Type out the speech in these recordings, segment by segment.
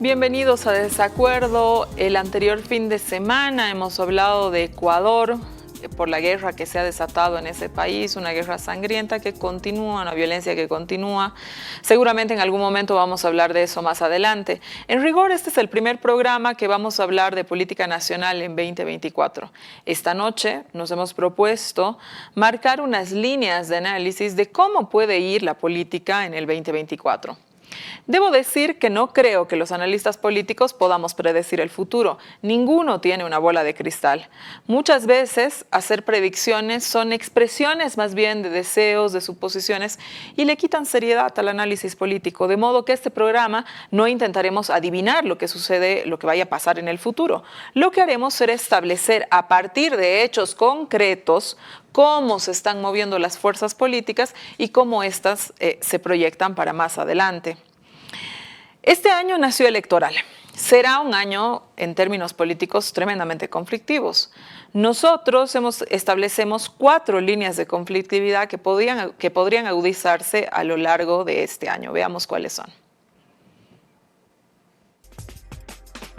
Bienvenidos a Desacuerdo. El anterior fin de semana hemos hablado de Ecuador por la guerra que se ha desatado en ese país, una guerra sangrienta que continúa, una violencia que continúa. Seguramente en algún momento vamos a hablar de eso más adelante. En rigor, este es el primer programa que vamos a hablar de política nacional en 2024. Esta noche nos hemos propuesto marcar unas líneas de análisis de cómo puede ir la política en el 2024. Debo decir que no creo que los analistas políticos podamos predecir el futuro. Ninguno tiene una bola de cristal. Muchas veces hacer predicciones son expresiones más bien de deseos, de suposiciones y le quitan seriedad al análisis político. De modo que este programa no intentaremos adivinar lo que sucede, lo que vaya a pasar en el futuro. Lo que haremos será establecer a partir de hechos concretos cómo se están moviendo las fuerzas políticas y cómo éstas se proyectan para más adelante. Este año nació electoral. Será un año, en términos políticos, tremendamente conflictivos. Nosotros establecemos 4 líneas de conflictividad que podrían agudizarse a lo largo de este año. Veamos cuáles son.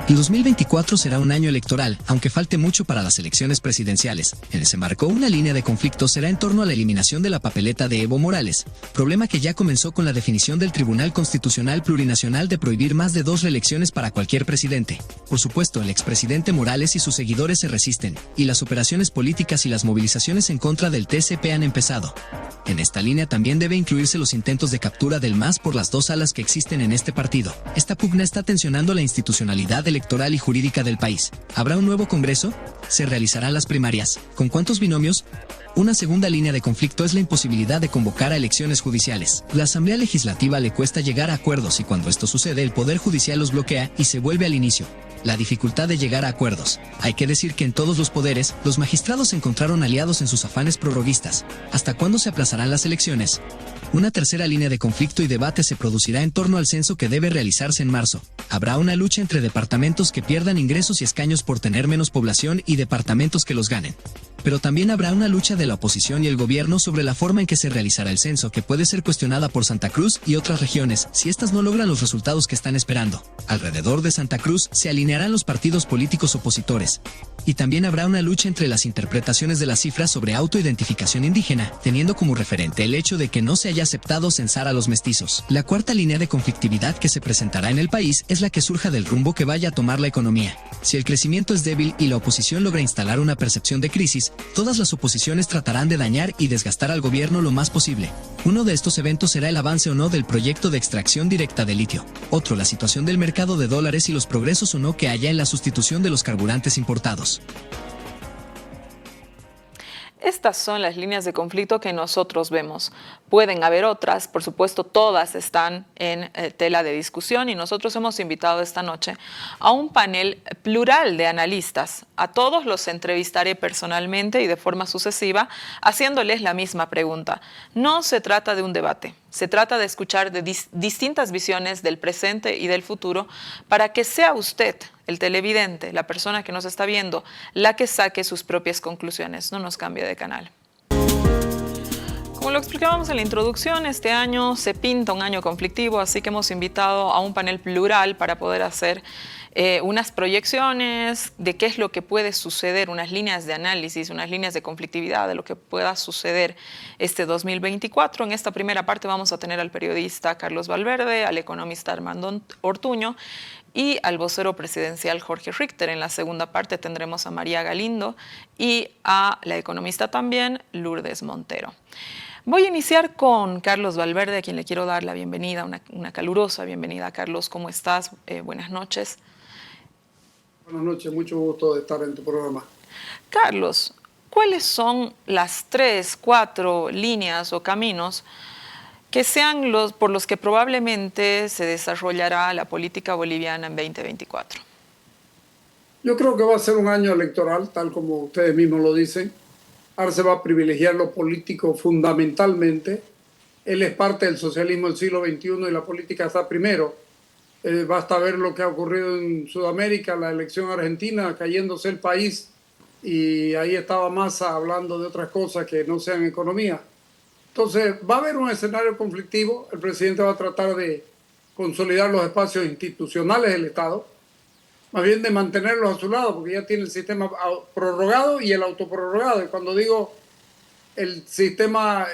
El 2024 será un año electoral, aunque falte mucho para las elecciones presidenciales. En ese marco, una línea de conflicto será en torno a la eliminación de la papeleta de Evo Morales, problema que ya comenzó con la definición del Tribunal Constitucional Plurinacional de prohibir más de 2 reelecciones para cualquier presidente. Por supuesto, el expresidente Morales y sus seguidores se resisten, y las operaciones políticas y las movilizaciones en contra del TCP han empezado. En esta línea también debe incluirse los intentos de captura del MAS por las 2 alas que existen en este partido. Esta pugna está tensionando la institucionalidad electoral y jurídica del país. ¿Habrá un nuevo Congreso? ¿Se realizarán las primarias? ¿Con cuántos binomios? Una segunda línea de conflicto es la imposibilidad de convocar a elecciones judiciales. La Asamblea Legislativa le cuesta llegar a acuerdos y cuando esto sucede el Poder Judicial los bloquea y se vuelve al inicio. La dificultad de llegar a acuerdos. Hay que decir que en todos los poderes, los magistrados encontraron aliados en sus afanes prorroguistas. ¿Hasta cuándo se aplazarán las elecciones? Una tercera línea de conflicto y debate se producirá en torno al censo que debe realizarse en marzo. Habrá una lucha entre departamentos que pierdan ingresos y escaños por tener menos población y departamentos que los ganen. Pero también habrá una lucha de la oposición y el gobierno sobre la forma en que se realizará el censo, que puede ser cuestionada por Santa Cruz y otras regiones si estas no logran los resultados que están esperando. Alrededor de Santa Cruz se alinearán los partidos políticos opositores. Y también habrá una lucha entre las interpretaciones de las cifras sobre autoidentificación indígena, teniendo como referente el hecho de que no se haya aceptado censar a los mestizos. La cuarta línea de conflictividad que se presentará en el país es la que surja del rumbo que vaya a tomar la economía. Si el crecimiento es débil y la oposición logra instalar una percepción de crisis, todas las oposiciones tratarán de dañar y desgastar al gobierno lo más posible. Uno de estos eventos será el avance o no del proyecto de extracción directa de litio. Otro, la situación del mercado de dólares y los progresos o no que haya en la sustitución de los carburantes importados. Estas son las líneas de conflicto que nosotros vemos. Pueden haber otras, por supuesto, todas están en tela de discusión y nosotros hemos invitado esta noche a un panel plural de analistas. A todos los entrevistaré personalmente y de forma sucesiva, haciéndoles la misma pregunta. No se trata de un debate, se trata de escuchar de distintas visiones del presente y del futuro para que sea usted, el televidente, la persona que nos está viendo, la que saque sus propias conclusiones. No nos cambie de canal. Como lo explicábamos en la introducción, este año se pinta un año conflictivo, así que hemos invitado a un panel plural para poder hacer unas proyecciones de qué es lo que puede suceder, unas líneas de análisis, unas líneas de conflictividad de lo que pueda suceder este 2024. En esta primera parte vamos a tener al periodista Carlos Valverde, al economista Armando Ortuño y al vocero presidencial Jorge Richter. En la segunda parte tendremos a María Galindo y a la economista también, Lourdes Montero. Voy a iniciar con Carlos Valverde, a quien le quiero dar la bienvenida, una calurosa bienvenida. Carlos, ¿cómo estás? Buenas noches. Buenas noches, mucho gusto de estar en tu programa. Carlos, ¿cuáles son las 3, 4 líneas o caminos que sean por los que probablemente se desarrollará la política boliviana en 2024? Yo creo que va a ser un año electoral, tal como ustedes mismos lo dicen. Ahora se va a privilegiar lo político fundamentalmente. Él es parte del socialismo del siglo XXI y la política está primero. Basta ver lo que ha ocurrido en Sudamérica, la elección argentina, cayéndose el país, y ahí estaba Massa hablando de otras cosas que no sean economía. Entonces va a haber un escenario conflictivo. El presidente va a tratar de consolidar los espacios institucionales del Estado, más bien de mantenerlos a su lado, porque ya tiene el sistema prorrogado y el autoprorrogado. Y cuando digo el sistema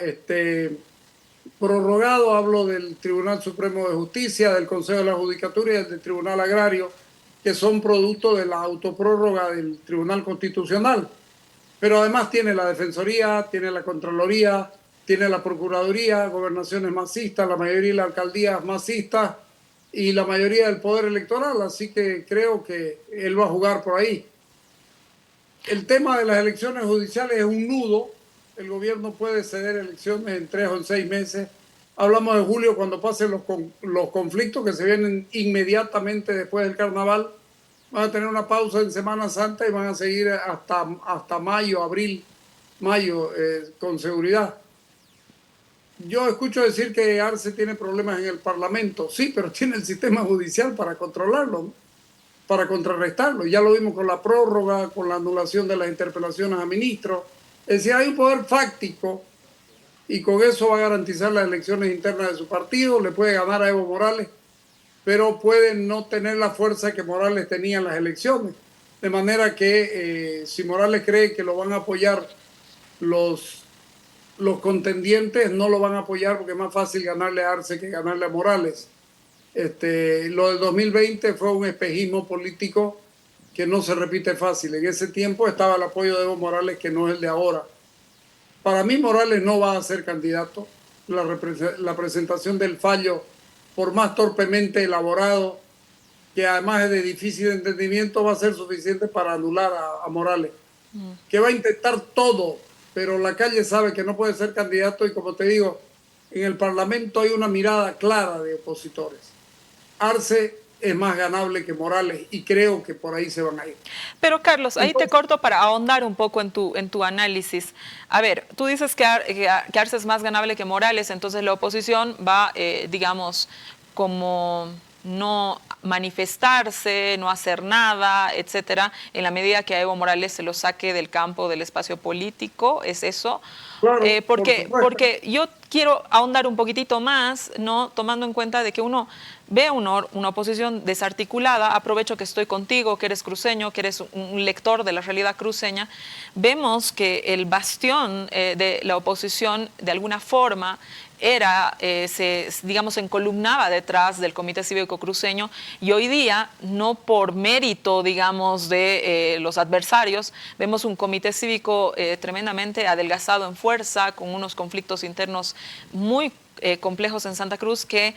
prorrogado, hablo del Tribunal Supremo de Justicia, del Consejo de la Judicatura y del Tribunal Agrario, que son producto de la autoprórroga del Tribunal Constitucional. Pero además tiene la Defensoría, tiene la Contraloría, tiene la Procuraduría, gobernaciones masistas, la mayoría de las alcaldías masistas y la mayoría del poder electoral, así que creo que él va a jugar por ahí. El tema de las elecciones judiciales es un nudo. El gobierno puede ceder elecciones en 3 o en 6 meses. Hablamos de julio cuando pasen los conflictos que se vienen inmediatamente después del carnaval. Van a tener una pausa en Semana Santa y van a seguir hasta mayo, abril, mayo, con seguridad. Yo escucho decir que Arce tiene problemas en el Parlamento. Sí, pero tiene el sistema judicial para controlarlo, ¿no? Para contrarrestarlo. Ya lo vimos con la prórroga, con la anulación de las interpelaciones a ministros. Es decir, hay un poder fáctico y con eso va a garantizar las elecciones internas de su partido. Le puede ganar a Evo Morales, pero puede no tener la fuerza que Morales tenía en las elecciones. De manera que si Morales cree que lo van a apoyar los contendientes, no lo van a apoyar porque es más fácil ganarle a Arce que ganarle a Morales. Lo del 2020 fue un espejismo político que no se repite fácil. En ese tiempo estaba el apoyo de Evo Morales, que no es el de ahora. Para mí Morales no va a ser candidato. La presentación del fallo, por más torpemente elaborado, que además es de difícil entendimiento, va a ser suficiente para anular a Morales. Que va a intentar todo, pero la calle sabe que no puede ser candidato y, como te digo, en el Parlamento hay una mirada clara de opositores. Arce es más ganable que Morales y creo que por ahí se van a ir. Pero Carlos, ahí te corto para ahondar un poco en tu análisis. A ver, tú dices que Arce es más ganable que Morales, entonces la oposición va, digamos, como no manifestarse, no hacer nada, etcétera, en la medida que a Evo Morales se lo saque del campo del espacio político, ¿es eso? Claro, porque yo quiero ahondar un poquitito más, ¿no? Tomando en cuenta de que uno ve una oposición desarticulada. Aprovecho que estoy contigo, que eres cruceño, que eres un lector de la realidad cruceña. Vemos que el bastión de la oposición, de alguna forma, digamos, se encolumnaba detrás del Comité Cívico Cruceño, y hoy día, no por mérito, digamos, de los adversarios, vemos un Comité Cívico tremendamente adelgazado en fuerza, con unos conflictos internos muy complejos en Santa Cruz, que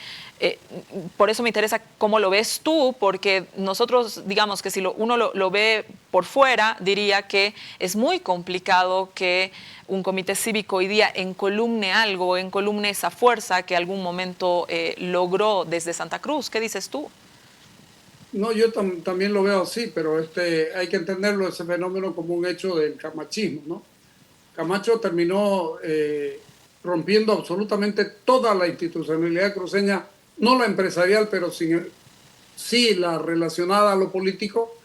por eso me interesa cómo lo ves tú, porque nosotros, digamos que si uno lo ve por fuera, diría que es muy complicado que un comité cívico hoy día encolumne algo, encolumne esa fuerza que algún momento logró desde Santa Cruz. ¿Qué dices tú? No, yo también lo veo así, pero hay que entenderlo, ese fenómeno, como un hecho del camachismo, ¿no? Camacho terminó rompiendo absolutamente toda la institucionalidad cruceña, no la empresarial, pero sí la relacionada a lo político,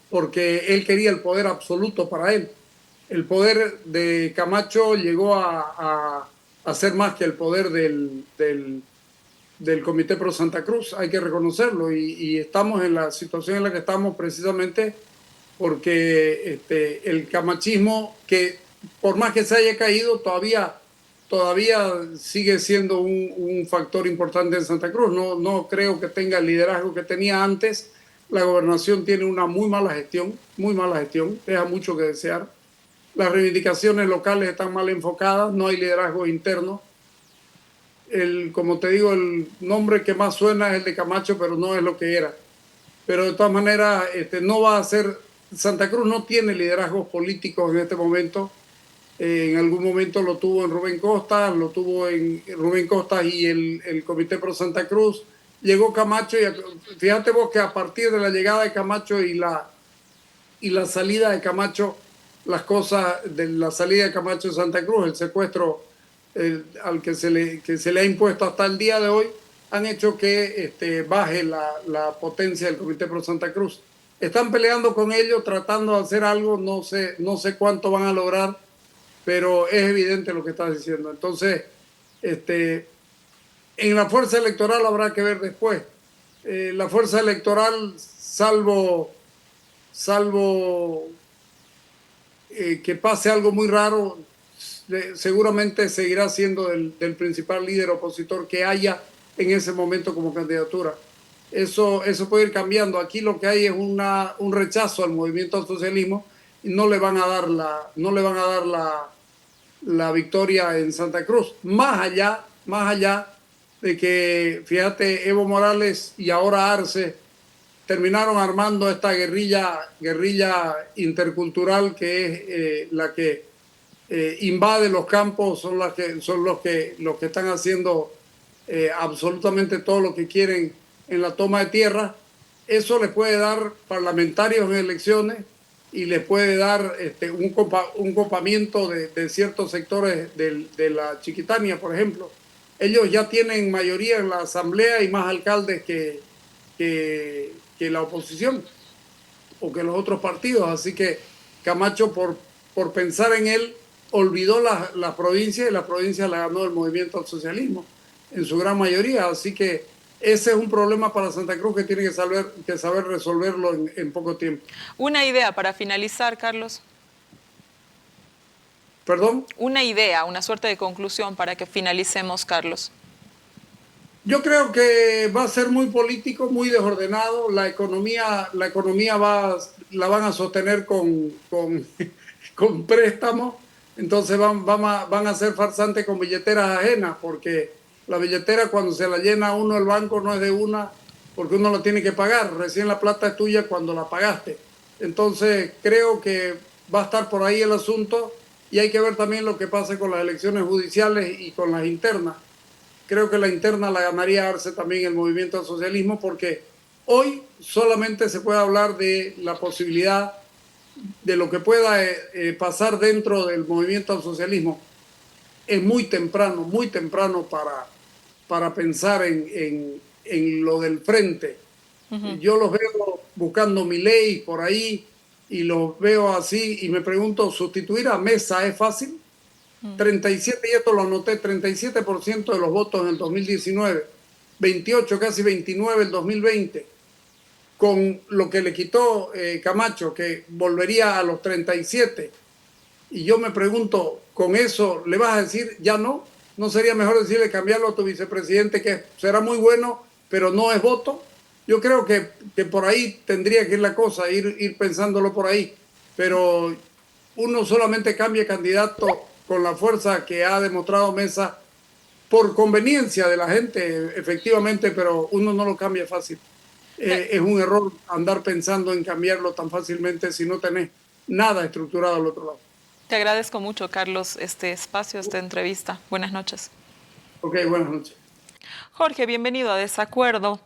porque él quería el poder absoluto para él. El poder de Camacho llegó a ser más que el poder del Comité Pro Santa Cruz, hay que reconocerlo, y estamos en la situación en la que estamos precisamente porque el camachismo, que por más que se haya caído, todavía sigue siendo un factor importante en Santa Cruz. No creo que tenga el liderazgo que tenía antes. La gobernación tiene una muy mala gestión, deja mucho que desear. Las reivindicaciones locales están mal enfocadas, no hay liderazgo interno. Como te digo, el nombre que más suena es el de Camacho, pero no es lo que era. Pero de todas maneras, no va a ser... Santa Cruz no tiene liderazgos políticos en este momento. En algún momento lo tuvo en Rubén Costas, y el Comité Pro Santa Cruz. Llegó Camacho y fíjate vos que a partir de la llegada de Camacho y la salida de Camacho, las cosas de la salida de Camacho de Santa Cruz, el secuestro al que se le ha impuesto hasta el día de hoy, han hecho que baje la potencia del Comité Pro Santa Cruz. Están peleando con ellos, tratando de hacer algo, no sé cuánto van a lograr, pero es evidente lo que estás diciendo. Entonces, en la fuerza electoral habrá que ver después. La fuerza electoral, salvo que pase algo muy raro, seguramente seguirá siendo del principal líder opositor que haya en ese momento como candidatura. Eso puede ir cambiando. Aquí lo que hay es un rechazo al movimiento al socialismo y no le van a dar la victoria en Santa Cruz. Más allá de que, fíjate, Evo Morales y ahora Arce terminaron armando esta guerrilla intercultural que es la que invade los campos, son los que están haciendo absolutamente todo lo que quieren en la toma de tierra. Eso les puede dar parlamentarios en elecciones y les puede dar un copamiento de ciertos sectores de la Chiquitania, por ejemplo. Ellos ya tienen mayoría en la asamblea y más alcaldes que la oposición o que los otros partidos. Así que Camacho, por pensar en él, olvidó la provincia y la provincia la ganó el movimiento al socialismo en su gran mayoría. Así que ese es un problema para Santa Cruz que tiene que saber resolverlo en poco tiempo. Una idea para finalizar, Carlos. ¿Perdón? Una idea, una suerte de conclusión para que finalicemos, Carlos. Yo creo que va a ser muy político, muy desordenado. La economía la van a sostener con préstamos. Entonces van a ser farsantes con billeteras ajenas, porque la billetera cuando se la llena uno el banco no es de una, porque uno la tiene que pagar. Recién la plata es tuya cuando la pagaste. Entonces creo que va a estar por ahí el asunto y hay que ver también lo que pase con las elecciones judiciales y con las internas. Creo que la interna la ganaría Arce también el movimiento al socialismo, porque hoy solamente se puede hablar de la posibilidad de lo que pueda pasar dentro del movimiento al socialismo. Es muy temprano para pensar en lo del frente. Yo los veo buscando mi ley por ahí y los veo así y me pregunto, ¿sustituir a Mesa es fácil? 37, y esto lo anoté, 37% de los votos en el 2019, 28, casi 29 el 2020, con lo que le quitó Camacho, que volvería a los 37. Y yo me pregunto, ¿con eso le vas a decir ya no? ¿No sería mejor decirle cambiarlo a tu vicepresidente, que será muy bueno, pero no es voto? Yo creo que por ahí tendría que ir la cosa, ir pensándolo por ahí. Pero uno solamente cambia candidato con la fuerza que ha demostrado Mesa por conveniencia de la gente, efectivamente, pero uno no lo cambia fácil. Es un error andar pensando en cambiarlo tan fácilmente si no tenés nada estructurado al otro lado. Te agradezco mucho, Carlos, este espacio, esta entrevista. Buenas noches. Ok, buenas noches. Jorge, bienvenido a Desacuerdo.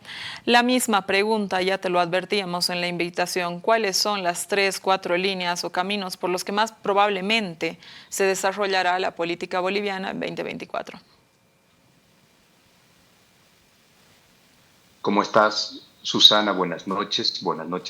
La misma pregunta, ya te lo advertíamos en la invitación. ¿Cuáles son las 3, 4 líneas o caminos por los que más probablemente se desarrollará la política boliviana en 2024? ¿Cómo estás, Susana? Buenas noches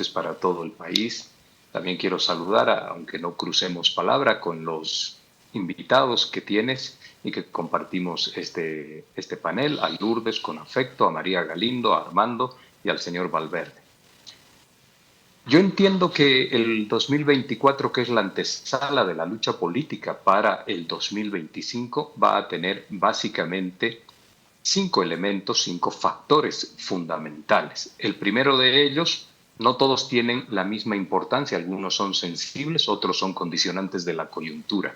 para todo el país. También quiero saludar, aunque no crucemos palabra, con los invitados que tienes y que compartimos este panel, a Lourdes con afecto, a María Galindo, a Armando y al señor Valverde. Yo entiendo que el 2024, que es la antesala de la lucha política para el 2025, va a tener básicamente 5 elementos, 5 factores fundamentales. El primero de ellos, no todos tienen la misma importancia, algunos son sensibles, otros son condicionantes de la coyuntura.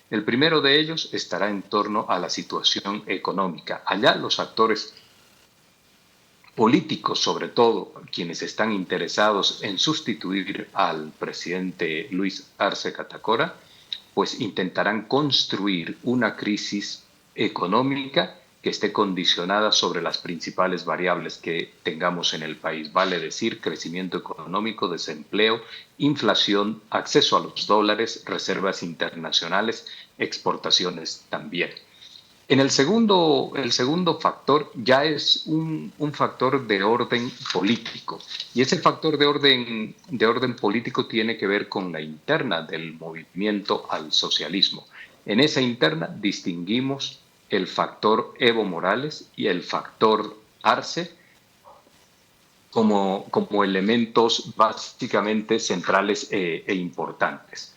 El primero de ellos estará en torno a la situación económica. Allá los actores políticos, sobre todo quienes están interesados en sustituir al presidente Luis Arce Catacora, pues intentarán construir una crisis económica que esté condicionada sobre las principales variables que tengamos en el país, vale decir crecimiento económico, desempleo, inflación, acceso a los dólares, reservas internacionales, exportaciones también. El segundo factor ya es un factor de orden político, y ese factor de orden político tiene que ver con la interna del movimiento al socialismo. En esa interna distinguimos el factor Evo Morales y el factor Arce, como elementos básicamente centrales e importantes.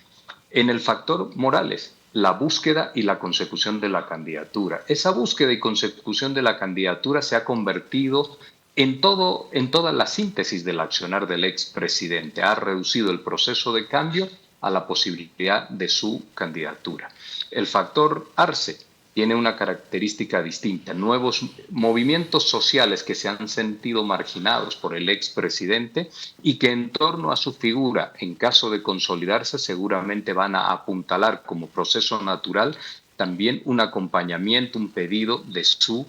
En el factor Morales, la búsqueda y la consecución de la candidatura. Esa búsqueda y consecución de la candidatura se ha convertido en toda la síntesis del accionar del expresidente. Ha reducido el proceso de cambio a la posibilidad de su candidatura. El factor Arce tiene una característica distinta. Nuevos movimientos sociales que se han sentido marginados por el expresidente y que en torno a su figura, en caso de consolidarse, seguramente van a apuntalar como proceso natural también un acompañamiento, un pedido de su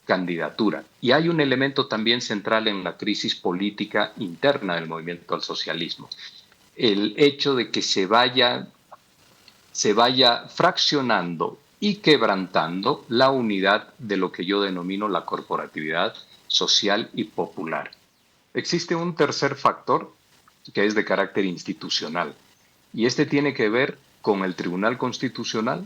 candidatura. Y hay un elemento también central en la crisis política interna del movimiento al socialismo. El hecho de que se vaya fraccionando y quebrantando la unidad de lo que yo denomino la corporatividad social y popular. Existe un tercer factor que es de carácter institucional y este tiene que ver con el Tribunal Constitucional,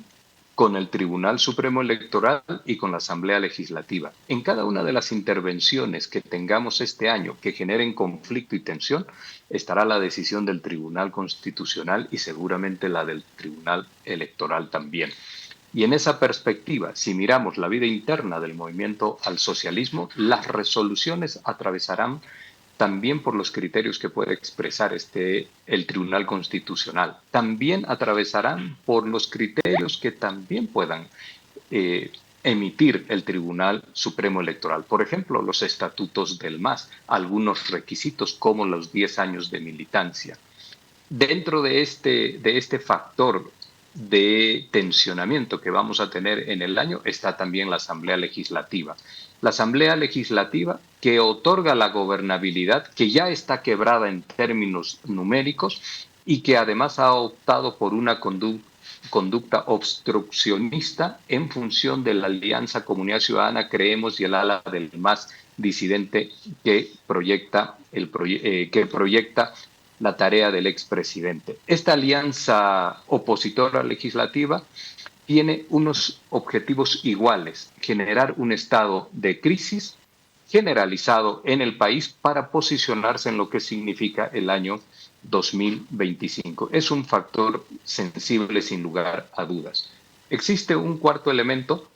con el Tribunal Supremo Electoral y con la Asamblea Legislativa. En cada una de las intervenciones que tengamos este año que generen conflicto y tensión, estará la decisión del Tribunal Constitucional y seguramente la del Tribunal Electoral también. Y en esa perspectiva, si miramos la vida interna del movimiento al socialismo, las resoluciones atravesarán también por los criterios que puede expresar el Tribunal Constitucional. También atravesarán por los criterios que también puedan emitir el Tribunal Supremo Electoral. Por ejemplo, los estatutos del MAS, algunos requisitos como los 10 años de militancia. Dentro de este factor de tensionamiento que vamos a tener en el año está también la Asamblea Legislativa. La Asamblea Legislativa que otorga la gobernabilidad, que ya está quebrada en términos numéricos y que además ha optado por una conducta obstruccionista en función de la Alianza Comunidad Ciudadana, creemos, y el ala del MAS disidente que proyecta la tarea del expresidente. Esta alianza opositora legislativa tiene unos objetivos iguales: generar un estado de crisis generalizado en el país para posicionarse en lo que significa el año 2025. Es un factor sensible sin lugar a dudas. Existe un cuarto elemento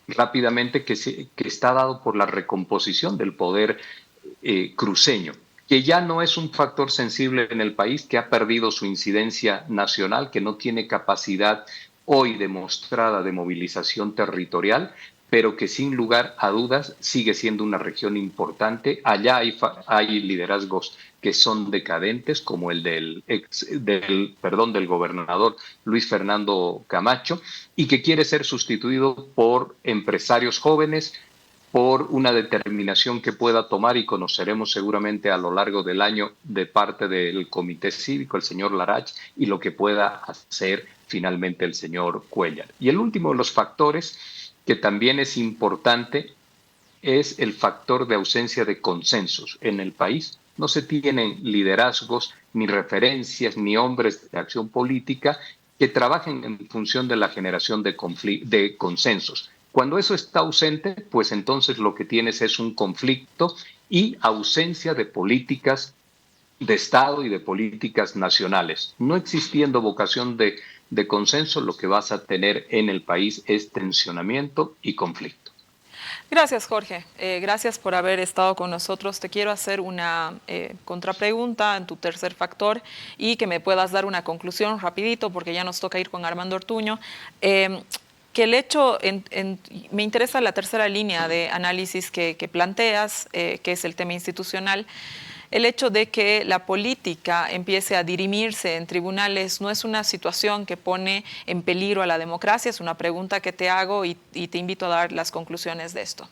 rápidamente que está dado por la recomposición del poder cruceño, que ya no es un factor sensible en el país, que ha perdido su incidencia nacional, que no tiene capacidad hoy demostrada de movilización territorial, pero que sin lugar a dudas sigue siendo una región importante. Allá hay liderazgos que son decadentes, como el del gobernador Luis Fernando Camacho, y que quiere ser sustituido por empresarios jóvenes, por una determinación que pueda tomar, y conoceremos seguramente a lo largo del año de parte del Comité Cívico, el señor Larach, y lo que pueda hacer finalmente el señor Cuéllar. Y el último de los factores, que también es importante, es el factor de ausencia de consensos. En el país no se tienen liderazgos, ni referencias, ni hombres de acción política que trabajen en función de la generación de consensos. Cuando eso está ausente, pues entonces lo que tienes es un conflicto y ausencia de políticas de Estado y de políticas nacionales. No existiendo vocación de consenso, lo que vas a tener en el país es tensionamiento y conflicto. Gracias, Jorge. Gracias por haber estado con nosotros. Te quiero hacer una contrapregunta en tu tercer factor y que me puedas dar una conclusión rapidito, porque ya nos toca ir con Armando Ortuño. Que el hecho, me interesa la tercera línea de análisis que planteas, que es el tema institucional. El hecho de que la política empiece a dirimirse en tribunales no es una situación que pone en peligro a la democracia. Es una pregunta que te hago y te invito a dar las conclusiones de esto.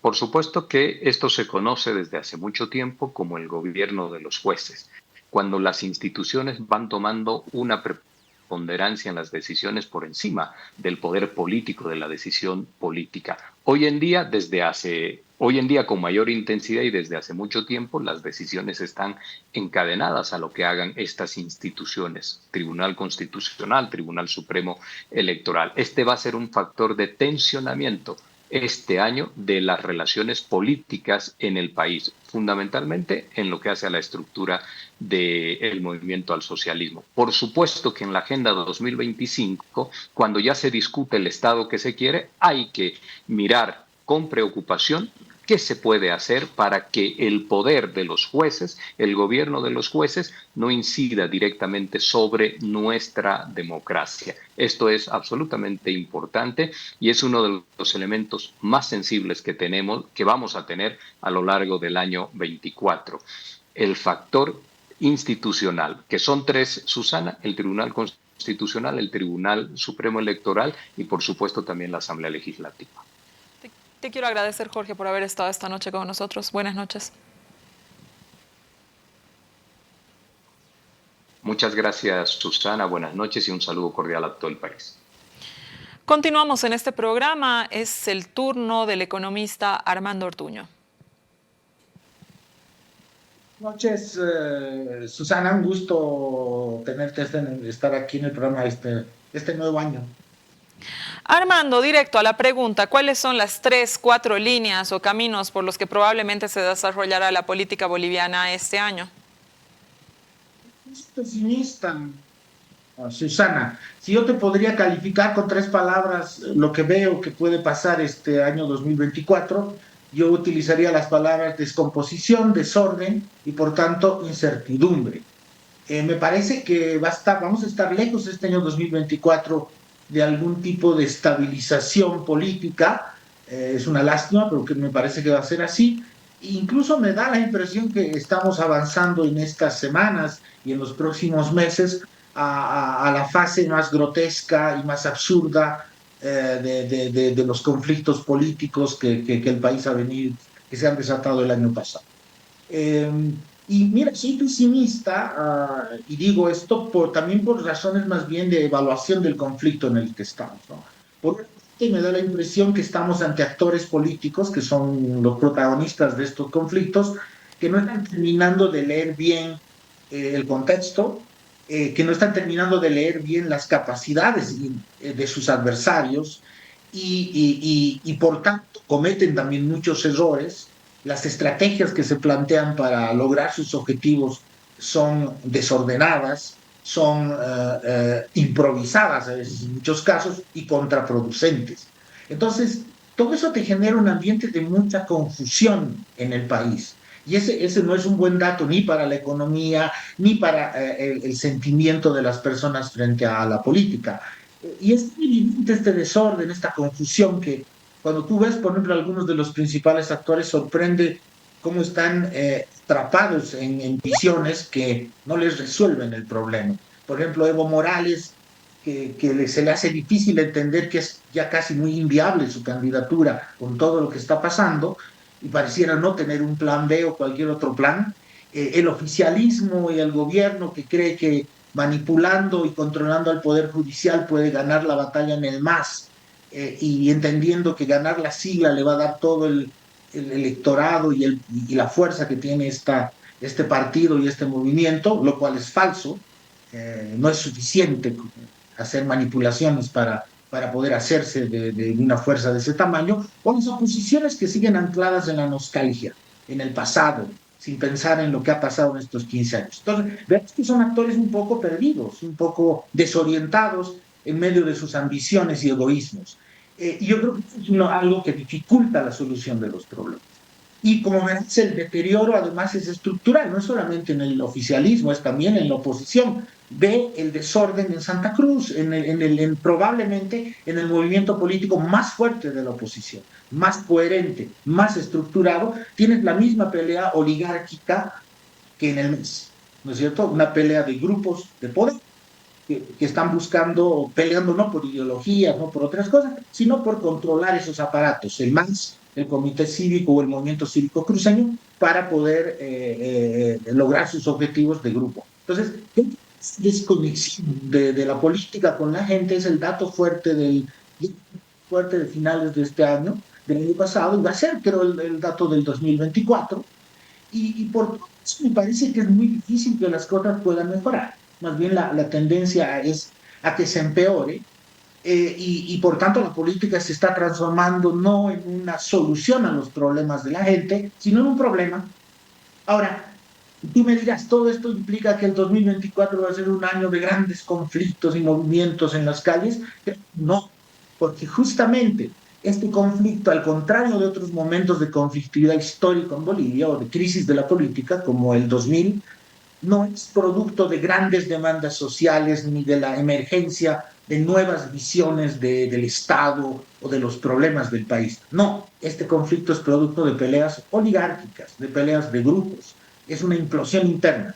Por supuesto que esto se conoce desde hace mucho tiempo como el gobierno de los jueces, cuando las instituciones van tomando una preponderancia en las decisiones por encima del poder político, de la decisión política. Hoy en día con mayor intensidad y desde hace mucho tiempo, las decisiones están encadenadas a lo que hagan estas instituciones: Tribunal Constitucional, Tribunal Supremo Electoral. Este va a ser un factor de tensionamiento este año de las relaciones políticas en el país, fundamentalmente en lo que hace a la estructura del movimiento al socialismo. Por supuesto que en la Agenda 2025, cuando ya se discute el Estado que se quiere, hay que mirar con preocupación qué se puede hacer para que el poder de los jueces, el gobierno de los jueces, no incida directamente sobre nuestra democracia. Esto es absolutamente importante y es uno de los elementos más sensibles que tenemos, que vamos a tener a lo largo del año 24. El factor institucional, que son tres, Susana: el Tribunal Constitucional, el Tribunal Supremo Electoral y, por supuesto, también la Asamblea Legislativa. Te quiero agradecer, Jorge, por haber estado esta noche con nosotros. Buenas noches. Muchas gracias, Susana. Buenas noches y un saludo cordial a todo el país. Continuamos en este programa. Es el turno del economista Armando Ortuño. Buenas noches, Susana. Un gusto tenerte, estar aquí en el programa este nuevo año. Armando, directo a la pregunta, ¿cuáles son las 3, 4 líneas o caminos por los que probablemente se desarrollará la política boliviana este año? Es pesimista, Susana. Si yo te podría calificar con 3 palabras lo que veo que puede pasar este año 2024, yo utilizaría las palabras descomposición, desorden y, por tanto, incertidumbre. Me parece que vamos a estar lejos este año 2024 de algún tipo de estabilización política. Es una lástima, pero que me parece que va a ser así. Incluso me da la impresión que estamos avanzando en estas semanas y en los próximos meses a la fase más grotesca y más absurda de los conflictos políticos que el país que se han desatado el año pasado. Y mira, soy pesimista y digo esto también por razones más bien de evaluación del conflicto en el que estamos, ¿no? Por una parte me da la impresión que estamos ante actores políticos que son los protagonistas de estos conflictos, que no están terminando de leer bien el contexto, que no están terminando de leer bien las capacidades de sus adversarios y por tanto cometen también muchos errores. Las estrategias que se plantean para lograr sus objetivos son desordenadas, son improvisadas a veces en muchos casos y contraproducentes. Entonces, todo eso te genera un ambiente de mucha confusión en el país. Y ese no es un buen dato ni para la economía, ni para el sentimiento de las personas frente a la política. Y es evidente este desorden, esta confusión que cuando tú ves, por ejemplo, algunos de los principales actores, sorprende cómo están atrapados en visiones que no les resuelven el problema. Por ejemplo, Evo Morales, que se le hace difícil entender que es ya casi muy inviable su candidatura con todo lo que está pasando, y pareciera no tener un plan B o cualquier otro plan. El oficialismo y el gobierno que cree que manipulando y controlando al Poder Judicial puede ganar la batalla en el MAS, y entendiendo que ganar la sigla le va a dar todo el electorado y la fuerza que tiene este partido y este movimiento, lo cual es falso. No es suficiente hacer manipulaciones para poder hacerse de una fuerza de ese tamaño, o las oposiciones que siguen ancladas en la nostalgia, en el pasado, sin pensar en lo que ha pasado en estos 15 años. Entonces, vemos que son actores un poco perdidos, un poco desorientados en medio de sus ambiciones y egoísmos. Y yo creo que es algo que dificulta la solución de los problemas. Y como verás, el deterioro además es estructural, no es solamente en el oficialismo, es también en la oposición. Ve el desorden en Santa Cruz, probablemente en el movimiento político más fuerte de la oposición, más coherente, más estructurado. Tienes la misma pelea oligárquica que en el MIS, ¿no es cierto? Una pelea de grupos de poder que están peleando no por ideologías, no por otras cosas, sino por controlar esos aparatos, el MAS, el Comité Cívico o el Movimiento Cívico Cruceño, para poder lograr sus objetivos de grupo. Entonces, desconexión de la política con la gente es el dato fuerte de finales de este año, del año pasado, y va a ser, creo, el dato del 2024, y por eso me parece que es muy difícil que las cosas puedan mejorar. Más bien la tendencia es a que se empeore, y por tanto la política se está transformando no en una solución a los problemas de la gente, sino en un problema. Ahora, tú me dirás, todo esto implica que el 2024 va a ser un año de grandes conflictos y movimientos en las calles. No, porque justamente este conflicto, al contrario de otros momentos de conflictividad histórica en Bolivia o de crisis de la política, como el 2000, no es producto de grandes demandas sociales ni de la emergencia de nuevas visiones del Estado o de los problemas del país. No, este conflicto es producto de peleas oligárquicas, de peleas de grupos. Es una implosión interna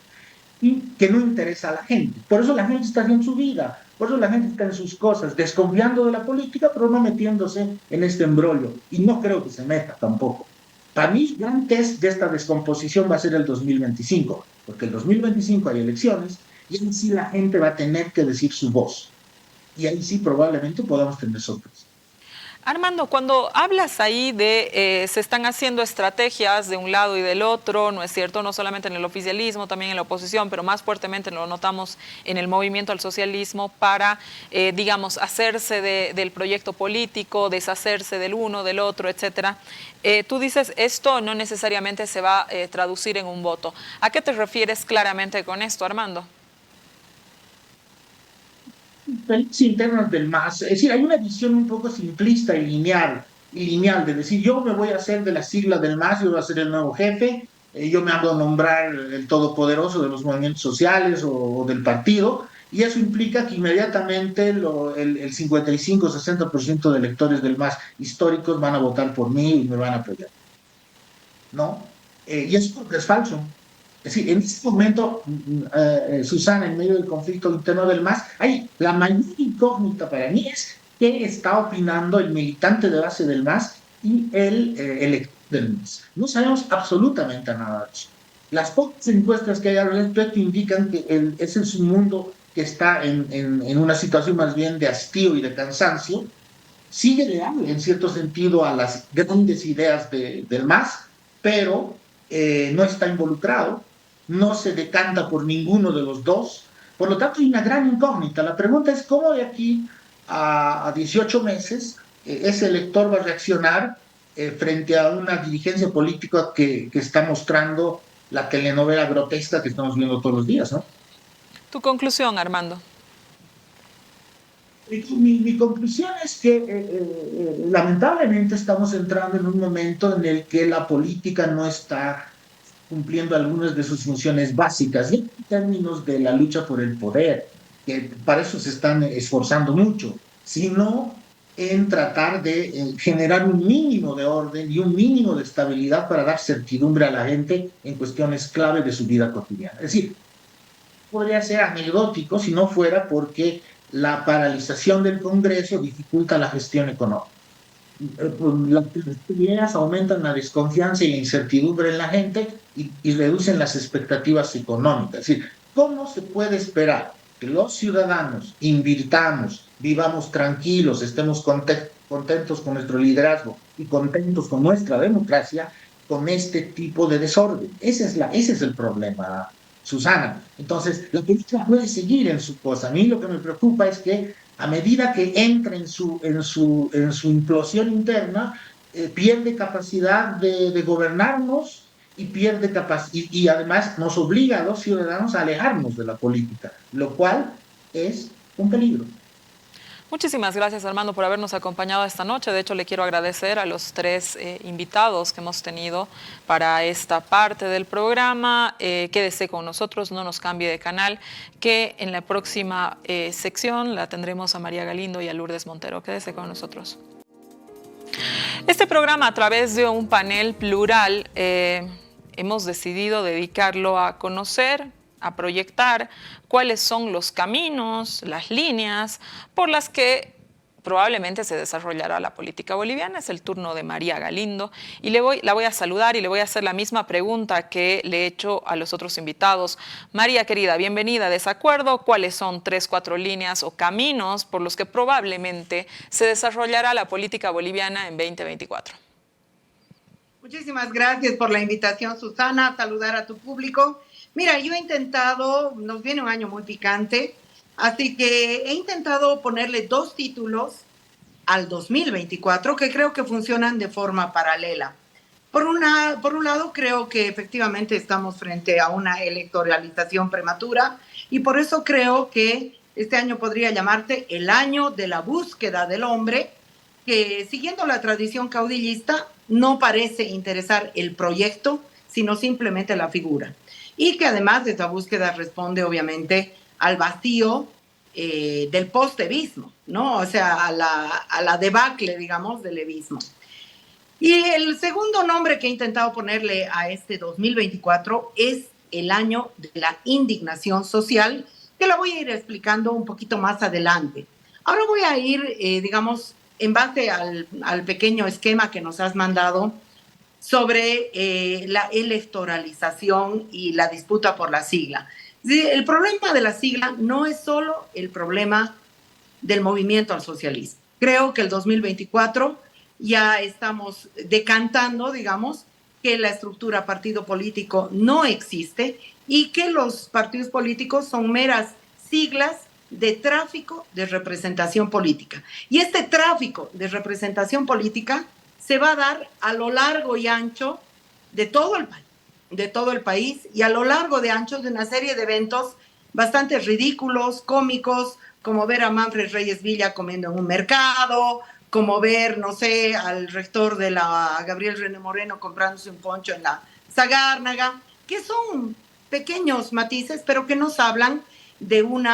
y que no interesa a la gente. Por eso la gente está haciendo su vida, por eso la gente está en sus cosas, desconfiando de la política, pero no metiéndose en este embrollo. Y no creo que se meta tampoco. Para mí, el gran test de esta descomposición va a ser el 2025, porque el 2025 hay elecciones y ahí sí la gente va a tener que decir su voz. Y ahí sí probablemente podamos tener sorpresas. Armando, cuando hablas ahí de se están haciendo estrategias de un lado y del otro, ¿no es cierto? No solamente en el oficialismo, también en la oposición, pero más fuertemente lo notamos en el movimiento al socialismo para, digamos, hacerse del proyecto político, deshacerse del uno, del otro, etcétera. Tú dices, esto no necesariamente se va a traducir en un voto. ¿A qué te refieres claramente con esto, Armando? Peleas internas del MAS, es decir, hay una visión un poco simplista y lineal de decir, yo me voy a hacer de la sigla del MAS, yo voy a ser el nuevo jefe, yo me hago nombrar el todopoderoso de los movimientos sociales o del partido, y eso implica que inmediatamente el 55-60% de electores del MAS históricos van a votar por mí y me van a apoyar, ¿no? Y eso es falso. Es decir, en este momento, Susana, en medio del conflicto interno del MAS, la mayor incógnita para mí es qué está opinando el militante de base del MAS y el elector del MAS. No sabemos absolutamente nada de eso. Las pocas encuestas que hay al respecto indican que ese es un mundo que está en una situación más bien de hastío y de cansancio. Sigue leal en cierto sentido a las grandes ideas del MAS, pero no está involucrado, no se decanta por ninguno de los dos. Por lo tanto, hay una gran incógnita. La pregunta es cómo de aquí a 18 meses ese elector va a reaccionar frente a una dirigencia política que está mostrando la telenovela grotesca que estamos viendo todos los días, ¿no? Tu conclusión, Armando. Mi conclusión es que lamentablemente estamos entrando en un momento en el que la política no está cumpliendo algunas de sus funciones básicas, y en términos de la lucha por el poder, que para eso se están esforzando mucho, sino en tratar de generar un mínimo de orden y un mínimo de estabilidad para dar certidumbre a la gente en cuestiones clave de su vida cotidiana. Es decir, podría ser anecdótico si no fuera porque la paralización del Congreso dificulta la gestión económica. Las ideas aumentan la desconfianza y la incertidumbre en la gente y reducen las expectativas económicas. Es decir, ¿cómo se puede esperar que los ciudadanos invirtamos, vivamos tranquilos, estemos contentos con nuestro liderazgo y contentos con nuestra democracia con este tipo de desorden? Ese es el problema, Susana. Entonces, la política puede seguir en su cosa. A mí lo que me preocupa es que a medida que entra en su implosión interna, pierde capacidad de gobernarnos y pierde y además nos obliga a los ciudadanos a alejarnos de la política, lo cual es un peligro. Muchísimas gracias, Armando, por habernos acompañado esta noche. De hecho, le quiero agradecer a los tres invitados que hemos tenido para esta parte del programa. Quédese con nosotros, no nos cambie de canal, que en la próxima sección la tendremos a María Galindo y a Lourdes Montero. Quédese con nosotros. Este programa, a través de un panel plural, hemos decidido dedicarlo a conocer, a proyectar cuáles son los caminos, las líneas por las que probablemente se desarrollará la política boliviana. Es el turno de María Galindo y la voy a saludar y le voy a hacer la misma pregunta que le he hecho a los otros invitados. María querida, bienvenida. ¿Desacuerdo? ¿Cuáles son 3, 4 líneas o caminos por los que probablemente se desarrollará la política boliviana en 2024? Muchísimas gracias por la invitación, Susana, a saludar a tu público. Mira, yo he intentado, nos viene un año muy picante, Así que he intentado ponerle dos títulos al 2024 que creo que funcionan de forma paralela. Por un lado, creo que efectivamente estamos frente a una electoralización prematura y por eso creo que este año podría llamarse el año de la búsqueda del hombre, que siguiendo la tradición caudillista no parece interesar el proyecto, sino simplemente la figura. Y que además de esa búsqueda responde obviamente al vacío del post-evismo, ¿no? O sea, a la debacle, digamos, del evismo. Y el segundo nombre que he intentado ponerle a este 2024 es el año de la indignación social, que la voy a ir explicando un poquito más adelante. Ahora voy a ir, digamos, en base al pequeño esquema que nos has mandado sobre la electoralización y la disputa por la sigla. El problema de la sigla no es solo el problema del movimiento al socialismo. Creo que el 2024 ya estamos decantando, digamos, que la estructura partido político no existe y que los partidos políticos son meras siglas de tráfico de representación política. Y este tráfico de representación política se va a dar a lo largo y ancho de todo el país y a lo largo de ancho de una serie de eventos bastante ridículos, cómicos, como ver a Manfred Reyes Villa comiendo en un mercado, como ver, no sé, al rector de la Gabriel René Moreno comprándose un poncho en la Sagárnaga, que son pequeños matices, pero que nos hablan de un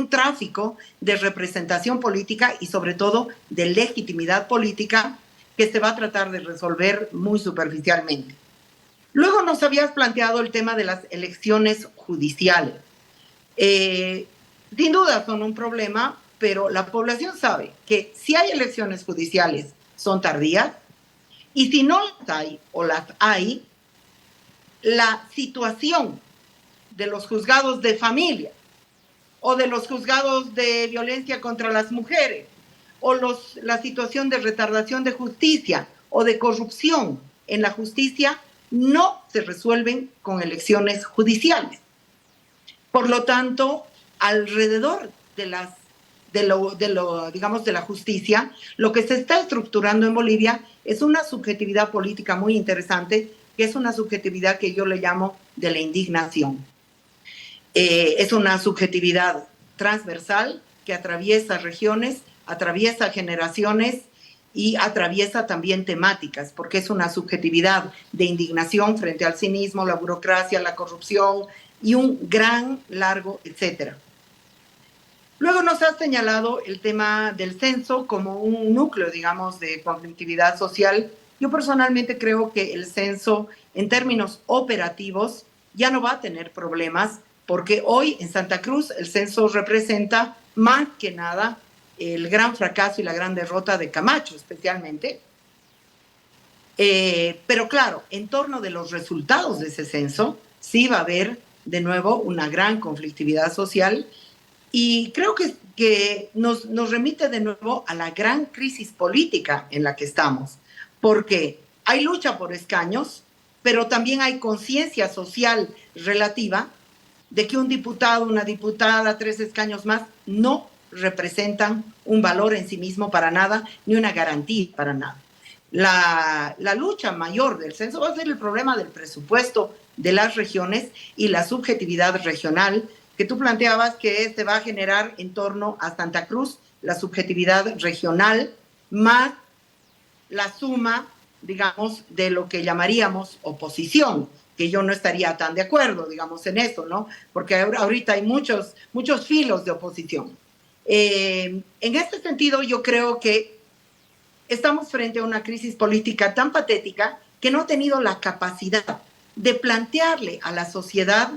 tráfico de representación política y sobre todo de legitimidad política que se va a tratar de resolver muy superficialmente. Luego nos habías planteado el tema de las elecciones judiciales. Sin duda son un problema, pero la población sabe que si hay elecciones judiciales son tardías y si no las hay o las hay, la situación de los juzgados de familia o de los juzgados de violencia contra las mujeres o la situación de retardación de justicia o de corrupción en la justicia no se resuelven con elecciones judiciales. Por lo tanto, alrededor de la justicia, lo que se está estructurando en Bolivia es una subjetividad política muy interesante, que es una subjetividad que yo le llamo de la indignación. Es una subjetividad transversal que atraviesa regiones, atraviesa generaciones y atraviesa también temáticas, porque es una subjetividad de indignación frente al cinismo, la burocracia, la corrupción y un gran, largo, etcétera. Luego nos has señalado el tema del censo como un núcleo, digamos, de conflictividad social. Yo personalmente creo que el censo, en términos operativos, ya no va a tener problemas, porque hoy en Santa Cruz el censo representa más que nada el gran fracaso y la gran derrota de Camacho, especialmente. Pero claro, en torno de los resultados de ese censo, sí va a haber de nuevo una gran conflictividad social y creo que nos remite de nuevo a la gran crisis política en la que estamos, porque hay lucha por escaños, pero también hay conciencia social relativa de que un diputado, una diputada, 3 escaños más, no representan un valor en sí mismo para nada, ni una garantía para nada. La lucha mayor del censo va a ser el problema del presupuesto de las regiones y la subjetividad regional que tú planteabas que se va a generar en torno a Santa Cruz, la subjetividad regional más la suma, digamos, de lo que llamaríamos oposición, que yo no estaría tan de acuerdo, digamos, en eso, ¿no? Porque ahorita hay muchos filos de oposición. En este sentido, yo creo que estamos frente a una crisis política tan patética que no ha tenido la capacidad de plantearle a la sociedad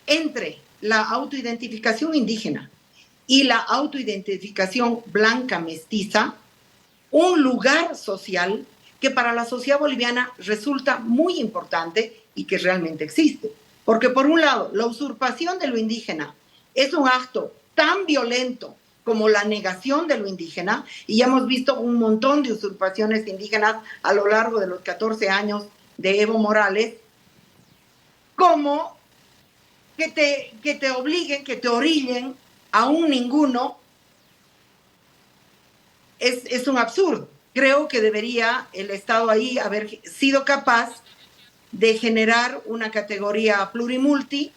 entre la autoidentificación indígena y la autoidentificación blanca mestiza, un lugar social que para la sociedad boliviana resulta muy importante y que realmente existe. Porque por un lado, la usurpación de lo indígena es un acto tan violento como la negación de lo indígena, y ya hemos visto un montón de usurpaciones indígenas a lo largo de los 14 años de Evo Morales, como que te obliguen, que te orillen a un ninguno, es un absurdo. Creo que debería el Estado ahí haber sido capaz de generar una categoría plurimulti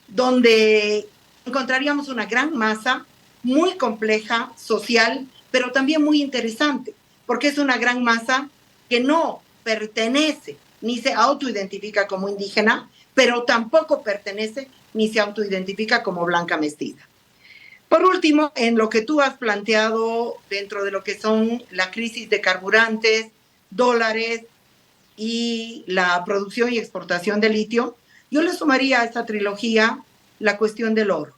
donde encontraríamos una gran masa muy compleja, social, pero también muy interesante, porque es una gran masa que no pertenece ni se autoidentifica como indígena, pero tampoco pertenece ni se autoidentifica como blanca mestiza. Por último, en lo que tú has planteado dentro de lo que son la crisis de carburantes, dólares y la producción y exportación de litio, yo le sumaría a esta trilogía la cuestión del oro.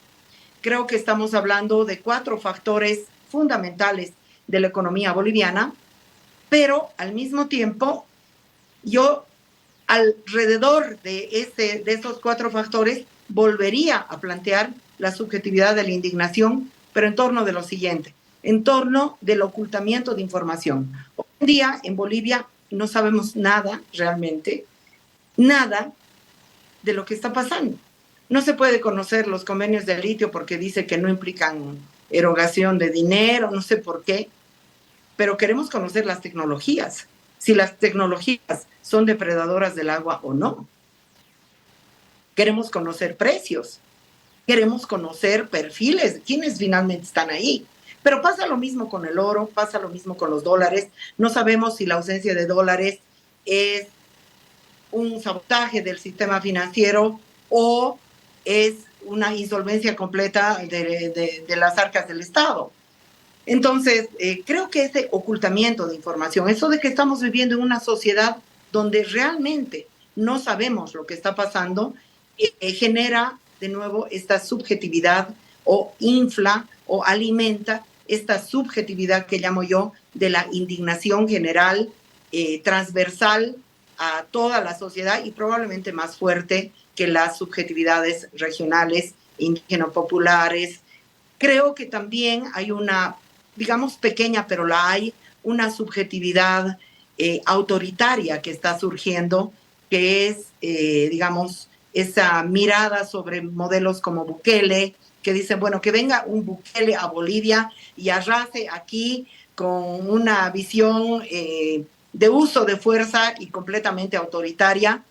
Creo que estamos hablando de 4 factores fundamentales de la economía boliviana, pero al mismo tiempo, yo alrededor de esos 4 factores volvería a plantear la subjetividad de la indignación, pero en torno de lo siguiente, en torno del ocultamiento de información. Hoy en día en Bolivia no sabemos nada realmente, nada de lo que está pasando. No se puede conocer los convenios de litio porque dice que no implican erogación de dinero, no sé por qué, pero queremos conocer las tecnologías, si las tecnologías son depredadoras del agua o no. Queremos conocer precios, queremos conocer perfiles, quiénes finalmente están ahí. Pero pasa lo mismo con el oro, pasa lo mismo con los dólares. No sabemos si la ausencia de dólares es un sabotaje del sistema financiero o es una insolvencia completa de las arcas del Estado. Entonces, creo que ese ocultamiento de información, eso de que estamos viviendo en una sociedad donde realmente no sabemos lo que está pasando, genera de nuevo esta subjetividad o infla o alimenta esta subjetividad que llamo yo de la indignación general, transversal a toda la sociedad y probablemente más fuerte que las subjetividades regionales, indígenas populares. Creo que también hay una, digamos pequeña, pero la hay, una subjetividad autoritaria que está surgiendo, que es, digamos, esa mirada sobre modelos como Bukele, que dicen, bueno, que venga un Bukele a Bolivia y arrase aquí con una visión de uso de fuerza y completamente autoritaria.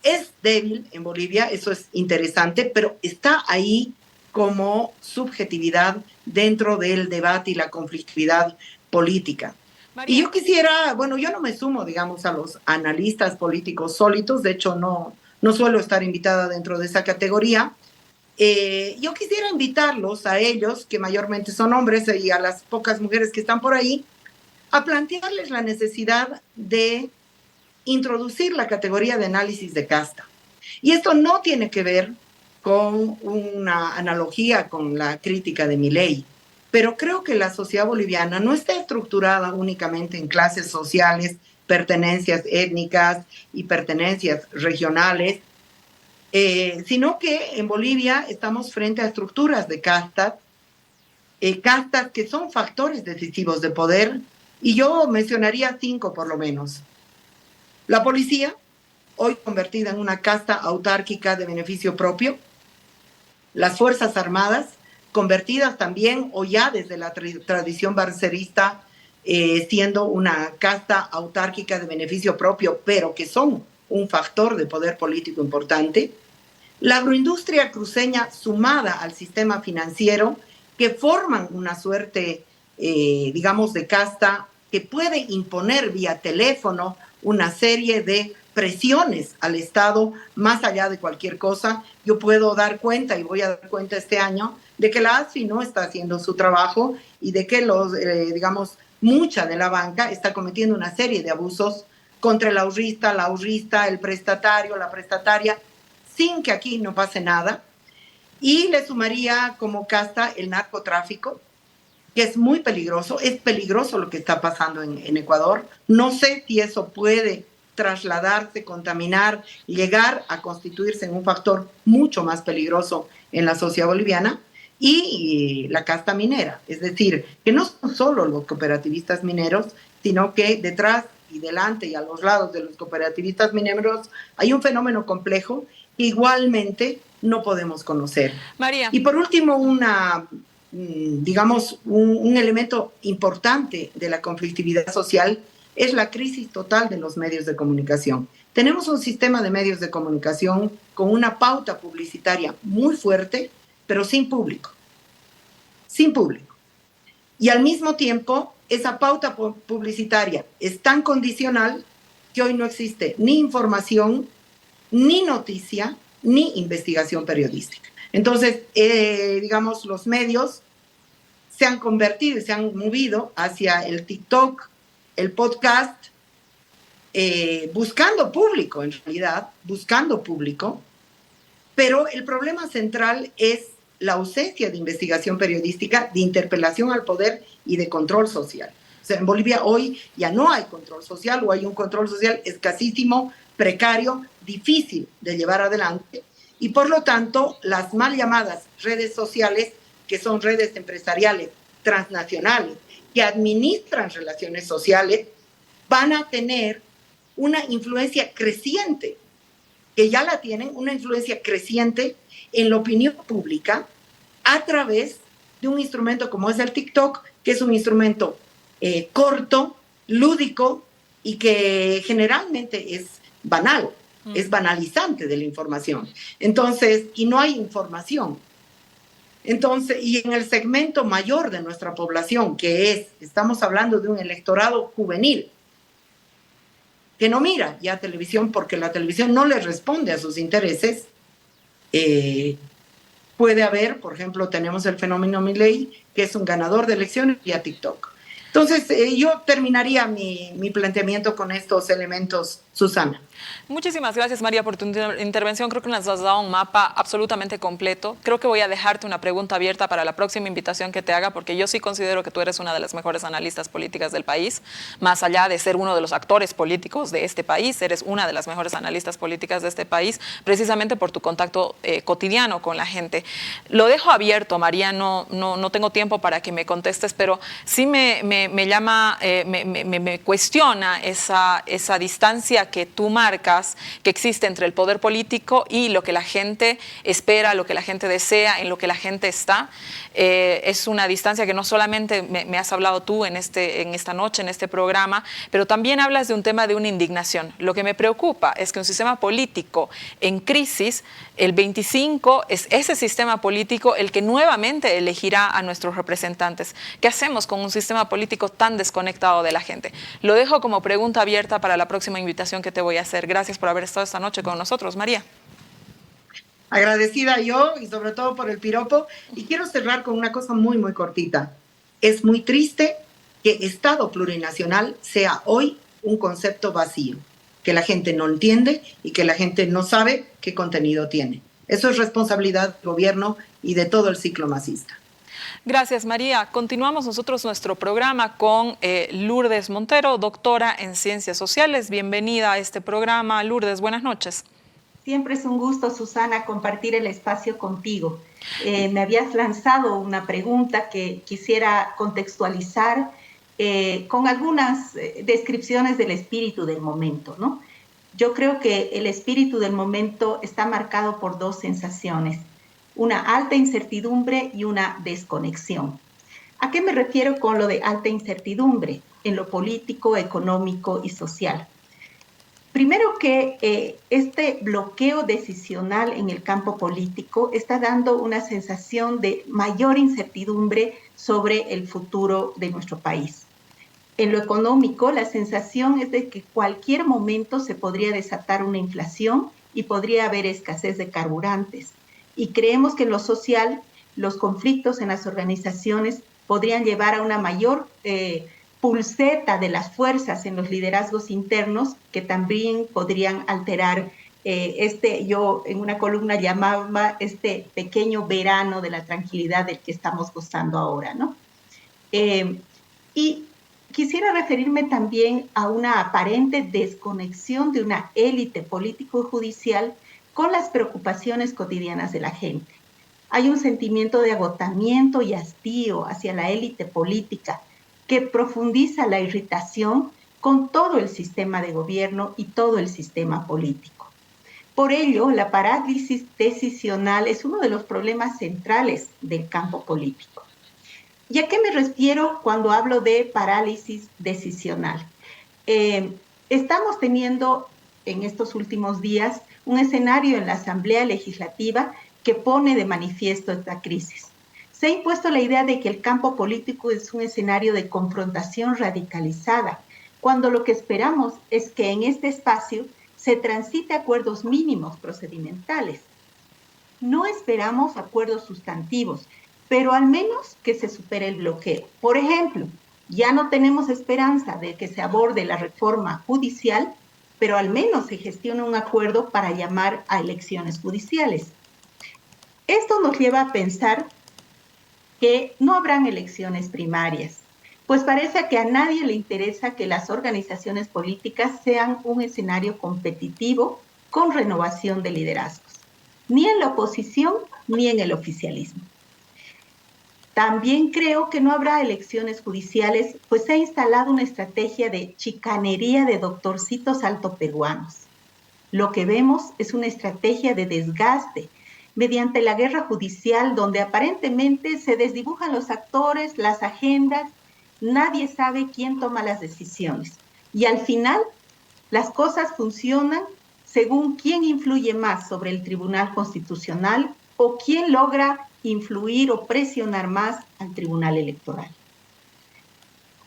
Es débil en Bolivia, eso es interesante, pero está ahí como subjetividad dentro del debate y la conflictividad política. María. Y yo quisiera, bueno, yo no me sumo, digamos, a los analistas políticos sólidos, de hecho no suelo estar invitada dentro de esa categoría. Yo quisiera invitarlos a ellos, que mayormente son hombres, y a las pocas mujeres que están por ahí, a plantearles la necesidad de introducir la categoría de análisis de casta. Y esto no tiene que ver con una analogía con la crítica de Milei, pero creo que la sociedad boliviana no está estructurada únicamente en clases sociales, pertenencias étnicas y pertenencias regionales, sino que en Bolivia estamos frente a estructuras de castas, castas que son factores decisivos de poder, y yo mencionaría 5 por lo menos. La policía, hoy convertida en una casta autárquica de beneficio propio. Las Fuerzas Armadas, convertidas también, o ya desde la tradición barcerista, siendo una casta autárquica de beneficio propio, pero que son un factor de poder político importante. La agroindustria cruceña sumada al sistema financiero, que forman una suerte, digamos, de casta que puede imponer vía teléfono una serie de presiones al Estado más allá de cualquier cosa. Yo puedo dar cuenta, y voy a dar cuenta este año, de que la ASFI no está haciendo su trabajo y de que digamos, mucha de la banca está cometiendo una serie de abusos contra el ahorrista, el prestatario, la prestataria, sin que aquí no pase nada. Y le sumaría como casta el narcotráfico, que es muy peligroso. Es peligroso lo que está pasando en Ecuador. No sé si eso puede trasladarse, contaminar, llegar a constituirse en un factor mucho más peligroso en la sociedad boliviana. Y la casta minera, es decir, que no son solo los cooperativistas mineros, sino que detrás y delante y a los lados de los cooperativistas mineros hay un fenómeno complejo que igualmente no podemos conocer. María. Y por último, un elemento importante de la conflictividad social es la crisis total de los medios de comunicación. Tenemos un sistema de medios de comunicación con una pauta publicitaria muy fuerte, pero sin público. Sin público. Y al mismo tiempo, esa pauta publicitaria es tan condicional que hoy no existe ni información, ni noticia, ni investigación periodística. Entonces, los medios se han convertido y se han movido hacia el TikTok, el podcast, buscando público, en realidad, buscando público, pero el problema central es la ausencia de investigación periodística, de interpelación al poder y de control social. O sea, en Bolivia hoy ya no hay control social, o hay un control social escasísimo, precario, difícil de llevar adelante, y por lo tanto las mal llamadas redes sociales, que son redes empresariales transnacionales que administran relaciones sociales, van a tener una influencia creciente, que ya la tienen, una influencia creciente en la opinión pública a través de un instrumento como es el TikTok, que es un instrumento corto, lúdico y que generalmente es banal, es banalizante de la información. Entonces, y no hay información. Entonces, y en el segmento mayor de nuestra población, estamos hablando de un electorado juvenil, que no mira ya televisión porque la televisión no le responde a sus intereses, puede haber, por ejemplo, tenemos el fenómeno Milei, que es un ganador de elecciones vía TikTok. Entonces, yo terminaría mi planteamiento con estos elementos, Susana. Muchísimas gracias, María, por tu intervención. Creo que nos has dado un mapa absolutamente completo. Creo que voy a dejarte una pregunta abierta para la próxima invitación que te haga, porque yo sí considero que tú eres una de las mejores analistas políticas del país. Más allá de ser uno de los actores políticos de este país, eres una de las mejores analistas políticas de este país, precisamente por tu contacto cotidiano con la gente. Lo dejo abierto, María, no tengo tiempo para que me contestes, pero sí me llama, me cuestiona esa distancia que tú marcas, que existe entre el poder político y lo que la gente espera, lo que la gente desea, en lo que la gente está. Es una distancia que no solamente me has hablado tú en esta noche, en este programa, pero también hablas de un tema de una indignación. Lo que me preocupa es que un sistema político en crisis, el 25 es ese sistema político el que nuevamente elegirá a nuestros representantes. ¿Qué hacemos con un sistema político tan desconectado de la gente? Lo dejo como pregunta abierta para la próxima invitación que te voy a hacer. Gracias por haber estado esta noche con nosotros, María. Agradecida yo y sobre todo por el piropo. Y quiero cerrar con una cosa muy, muy cortita. Es muy triste que Estado plurinacional sea hoy un concepto vacío, que la gente no entiende y que la gente no sabe qué contenido tiene. Eso es responsabilidad del gobierno y de todo el ciclo masista. Gracias, María. Continuamos nosotros nuestro programa con Lourdes Montero, doctora en Ciencias Sociales. Bienvenida a este programa. Lourdes, buenas noches. Siempre es un gusto, Susana, compartir el espacio contigo. Me habías lanzado una pregunta que quisiera contextualizar con algunas descripciones del espíritu del momento, ¿no? Yo creo que el espíritu del momento está marcado por dos sensaciones: una alta incertidumbre y una desconexión. ¿A qué me refiero con lo de alta incertidumbre? En lo político, económico y social. Primero que este bloqueo decisional en el campo político está dando una sensación de mayor incertidumbre sobre el futuro de nuestro país. En lo económico, la sensación es de que cualquier momento se podría desatar una inflación y podría haber escasez de carburantes. Y creemos que en lo social, los conflictos en las organizaciones podrían llevar a una mayor pulseta de las fuerzas en los liderazgos internos, que también podrían alterar yo en una columna llamaba este pequeño verano de la tranquilidad del que estamos gozando ahora, ¿no? Y quisiera referirme también a una aparente desconexión de una élite político-judicial con las preocupaciones cotidianas de la gente. Hay un sentimiento de agotamiento y hastío hacia la élite política que profundiza la irritación con todo el sistema de gobierno y todo el sistema político. Por ello, la parálisis decisional es uno de los problemas centrales del campo político. ¿Y a qué me refiero cuando hablo de parálisis decisional? Estamos teniendo en estos últimos días un escenario en la Asamblea Legislativa que pone de manifiesto esta crisis. Se ha impuesto la idea de que el campo político es un escenario de confrontación radicalizada, cuando lo que esperamos es que en este espacio se transite acuerdos mínimos procedimentales. No esperamos acuerdos sustantivos, pero al menos que se supere el bloqueo. Por ejemplo, ya no tenemos esperanza de que se aborde la reforma judicial, pero al menos se gestione un acuerdo para llamar a elecciones judiciales. Esto nos lleva a pensar que no habrán elecciones primarias, pues parece que a nadie le interesa que las organizaciones políticas sean un escenario competitivo con renovación de liderazgos, ni en la oposición ni en el oficialismo. También creo que no habrá elecciones judiciales, pues se ha instalado una estrategia de chicanería de doctorcitos altoperuanos. Lo que vemos es una estrategia de desgaste mediante la guerra judicial, donde aparentemente se desdibujan los actores, las agendas, nadie sabe quién toma las decisiones. Y al final, las cosas funcionan según quién influye más sobre el Tribunal Constitucional o quién logra influir o presionar más al Tribunal Electoral.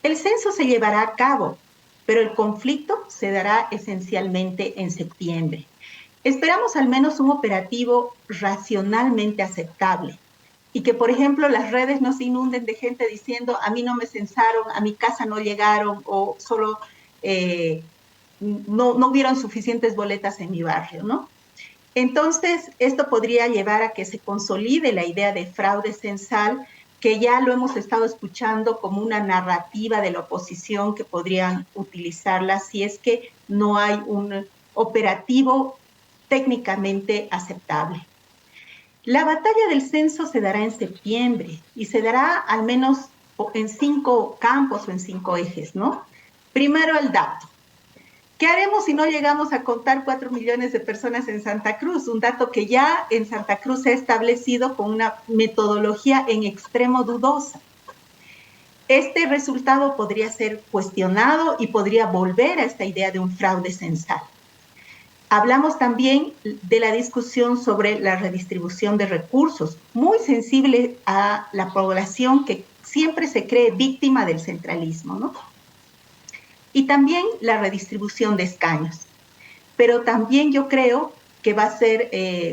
El censo se llevará a cabo, pero el conflicto se dará esencialmente en septiembre. Esperamos al menos un operativo racionalmente aceptable y que, por ejemplo, las redes no se inunden de gente diciendo a mí no me censaron, a mi casa no llegaron o solo no hubieron suficientes boletas en mi barrio, ¿no? Entonces, esto podría llevar a que se consolide la idea de fraude censal, que ya lo hemos estado escuchando como una narrativa de la oposición que podrían utilizarla si es que no hay un operativo técnicamente aceptable. La batalla del censo se dará en septiembre y se dará al menos en 5 campos o en 5 ejes, ¿no? Primero, el dato. ¿Qué haremos si no llegamos a contar 4 millones de personas en Santa Cruz? Un dato que ya en Santa Cruz se ha establecido con una metodología en extremo dudosa. Este resultado podría ser cuestionado y podría volver a esta idea de un fraude censal. Hablamos también de la discusión sobre la redistribución de recursos, muy sensible a la población que siempre se cree víctima del centralismo, ¿no? Y también la redistribución de escaños. Pero también yo creo que va a ser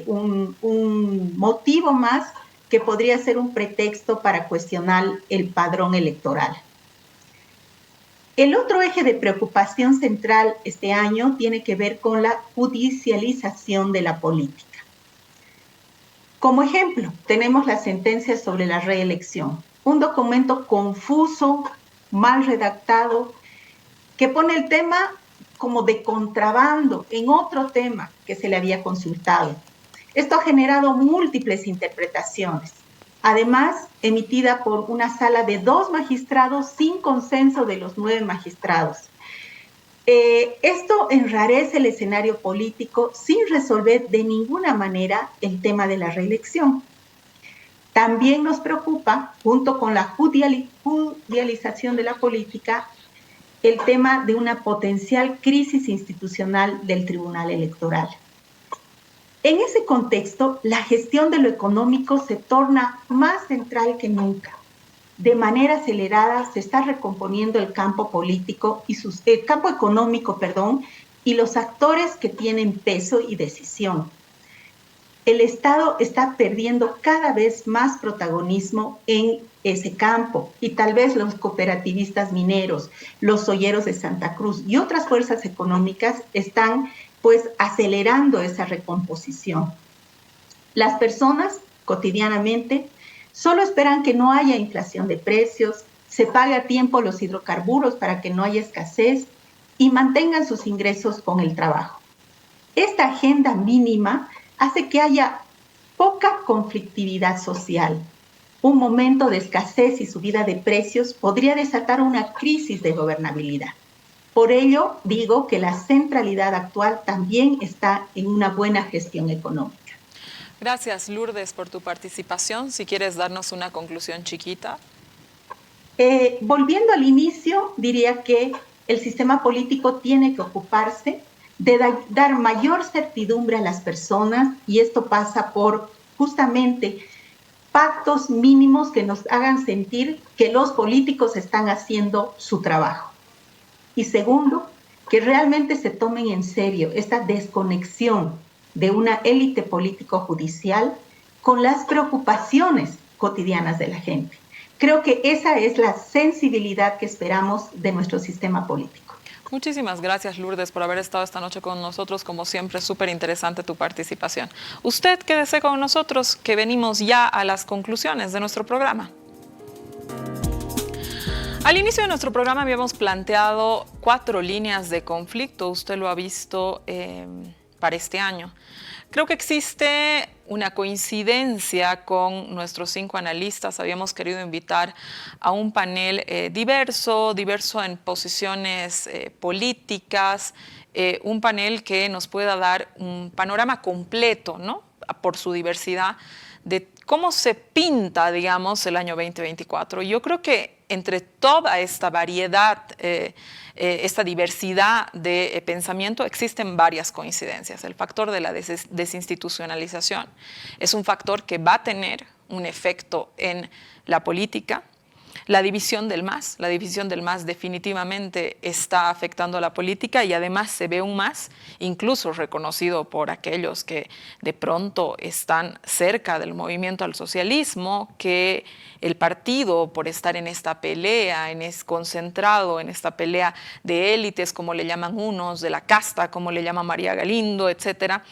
un motivo más que podría ser un pretexto para cuestionar el padrón electoral. El otro eje de preocupación central este año tiene que ver con la judicialización de la política. Como ejemplo, tenemos la sentencia sobre la reelección, un documento confuso, mal redactado, que pone el tema como de contrabando en otro tema que se le había consultado. Esto ha generado múltiples interpretaciones. Además, emitida por una sala de 2 magistrados sin consenso de los 9 magistrados. Esto enrarece el escenario político sin resolver de ninguna manera el tema de la reelección. También nos preocupa, junto con la judicialización de la política, el tema de una potencial crisis institucional del Tribunal Electoral. En ese contexto, la gestión de lo económico se torna más central que nunca. De manera acelerada se está recomponiendo el campo político y el campo económico, y los actores que tienen peso y decisión. El Estado está perdiendo cada vez más protagonismo en ese campo y tal vez los cooperativistas mineros, los olleros de Santa Cruz y otras fuerzas económicas están acelerando esa recomposición. Las personas cotidianamente solo esperan que no haya inflación de precios, se pague a tiempo los hidrocarburos para que no haya escasez y mantengan sus ingresos con el trabajo. Esta agenda mínima hace que haya poca conflictividad social. Un momento de escasez y subida de precios podría desatar una crisis de gobernabilidad. Por ello, digo que la centralidad actual también está en una buena gestión económica. Gracias, Lourdes, por tu participación. Si quieres darnos una conclusión chiquita. Volviendo al inicio, diría que el sistema político tiene que ocuparse de dar mayor certidumbre a las personas, y esto pasa por justamente pactos mínimos que nos hagan sentir que los políticos están haciendo su trabajo. Y segundo, que realmente se tomen en serio esta desconexión de una élite político-judicial con las preocupaciones cotidianas de la gente. Creo que esa es la sensibilidad que esperamos de nuestro sistema político. Muchísimas gracias, Lourdes, por haber estado esta noche con nosotros. Como siempre, súper interesante tu participación. Usted quédese con nosotros, que venimos ya a las conclusiones de nuestro programa. Al inicio de nuestro programa habíamos planteado 4 líneas de conflicto. Usted lo ha visto para este año. Creo que existe una coincidencia con nuestros 5 analistas. Habíamos querido invitar a un panel diverso en posiciones políticas, un panel que nos pueda dar un panorama completo, ¿no?, por su diversidad, de cómo se pinta, digamos, el año 2024. Yo creo que entre toda esta variedad, esta diversidad de pensamiento, existen varias coincidencias. El factor de la desinstitucionalización es un factor que va a tener un efecto en la política. La división del MAS definitivamente está afectando a la política, y además se ve un MAS incluso reconocido por aquellos que de pronto están cerca del movimiento al socialismo, que el partido, por estar en esta pelea, concentrado en esta pelea de élites, como le llaman unos, de la casta, como le llama María Galindo, etcétera,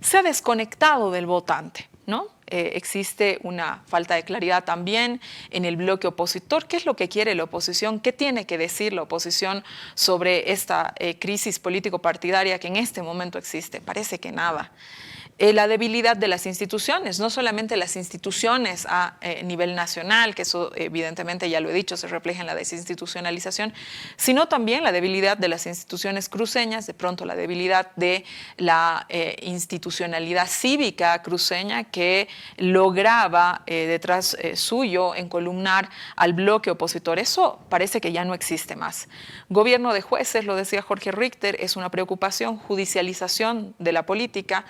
se ha desconectado del votante, ¿no? Existe una falta de claridad también en el bloque opositor. ¿Qué es lo que quiere la oposición? ¿Qué tiene que decir la oposición sobre esta crisis político-partidaria que en este momento existe? Parece que nada. La debilidad de las instituciones, no solamente las instituciones a nivel nacional, que eso evidentemente ya lo he dicho, se refleja en la desinstitucionalización, sino también la debilidad de las instituciones cruceñas, de pronto la debilidad de la institucionalidad cívica cruceña, que lograba detrás suyo encolumnar al bloque opositor. Eso parece que ya no existe más. Gobierno de jueces, lo decía Jorge Richter, es una preocupación, judicialización de la política.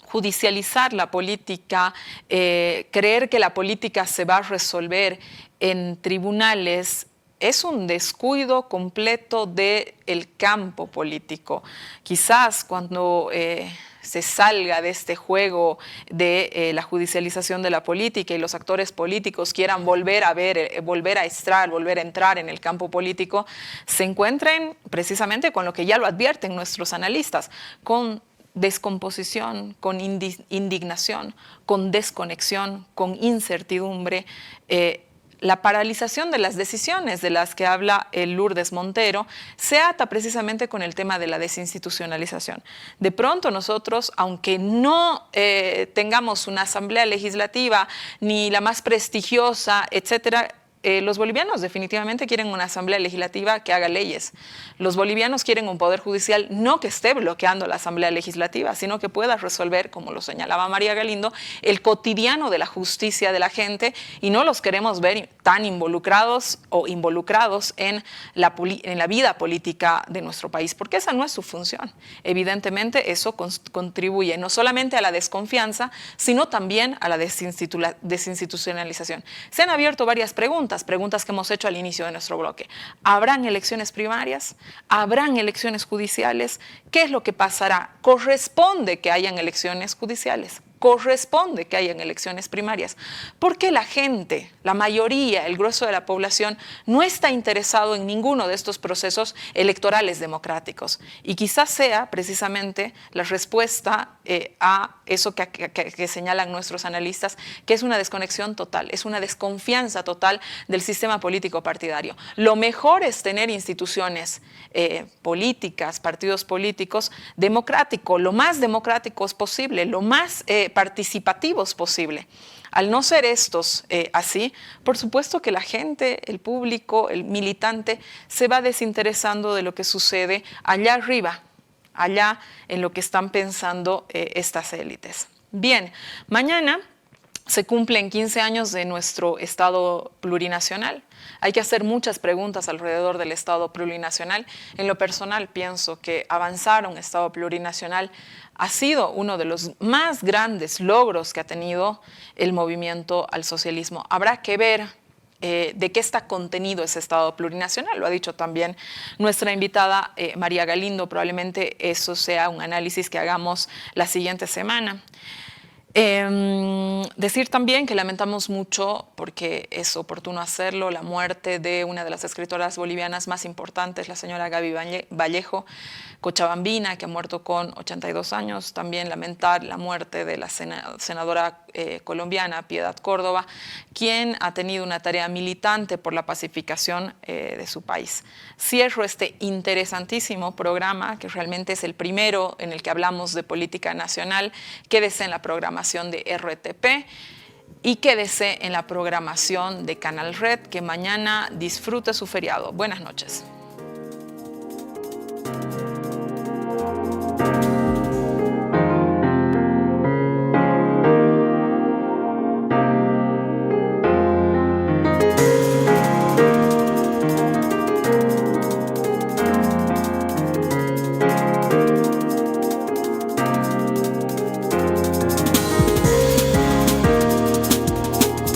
Judicializar la política, creer que la política se va a resolver en tribunales, es un descuido completo del campo político. Quizás cuando se salga de este juego de la judicialización de la política y los actores políticos quieran volver a entrar en el campo político, se encuentren precisamente con lo que ya lo advierten nuestros analistas, con descomposición, con indignación, con desconexión, con incertidumbre, la paralización de las decisiones de las que habla Lourdes Montero se ata precisamente con el tema de la desinstitucionalización. De pronto nosotros, aunque no tengamos una asamblea legislativa ni la más prestigiosa, etcétera, los bolivianos definitivamente quieren una asamblea legislativa que haga leyes. Los bolivianos quieren un poder judicial no que esté bloqueando la asamblea legislativa, sino que pueda resolver, como lo señalaba María Galindo, el cotidiano de la justicia de la gente, y no los queremos ver tan involucrados en la vida política de nuestro país, porque esa no es su función. Evidentemente eso contribuye no solamente a la desconfianza, sino también a la desinstitucionalización. Se han abierto varias preguntas que hemos hecho al inicio de nuestro bloque. ¿Habrán elecciones primarias? ¿Habrán elecciones judiciales? ¿Qué es lo que pasará? ¿Corresponde que hayan elecciones judiciales? ¿Corresponde que hayan elecciones primarias? Porque la gente, la mayoría, el grueso de la población, no está interesado en ninguno de estos procesos electorales democráticos. Y quizás sea precisamente la respuesta a eso que señalan nuestros analistas, que es una desconexión total, es una desconfianza total del sistema político partidario. Lo mejor es tener instituciones políticas, partidos políticos democráticos, lo más democráticos posible, lo más participativos posible. Al no ser estos así, por supuesto que la gente, el público, el militante, se va desinteresando de lo que sucede allá arriba, allá en lo que están pensando estas élites. Bien, mañana se cumplen 15 años de nuestro Estado plurinacional. Hay que hacer muchas preguntas alrededor del Estado plurinacional. En lo personal, pienso que avanzar a un Estado plurinacional ha sido uno de los más grandes logros que ha tenido el movimiento al socialismo. Habrá que ver de qué está contenido ese Estado plurinacional. Lo ha dicho también nuestra invitada María Galindo. Probablemente eso sea un análisis que hagamos la siguiente semana. Decir también que lamentamos mucho, porque es oportuno hacerlo, la muerte de una de las escritoras bolivianas más importantes, la señora Gaby Vallejo, cochabambina, que ha muerto con 82 años. También lamentar la muerte de la senadora colombiana Piedad Córdoba, quien ha tenido una tarea militante por la pacificación de su país. Cierro este interesantísimo programa, que realmente es el primero en el que hablamos de política nacional. Quédese en la programación de RTP y quédese en la programación de Canal Red, que mañana disfrute su feriado. Buenas noches.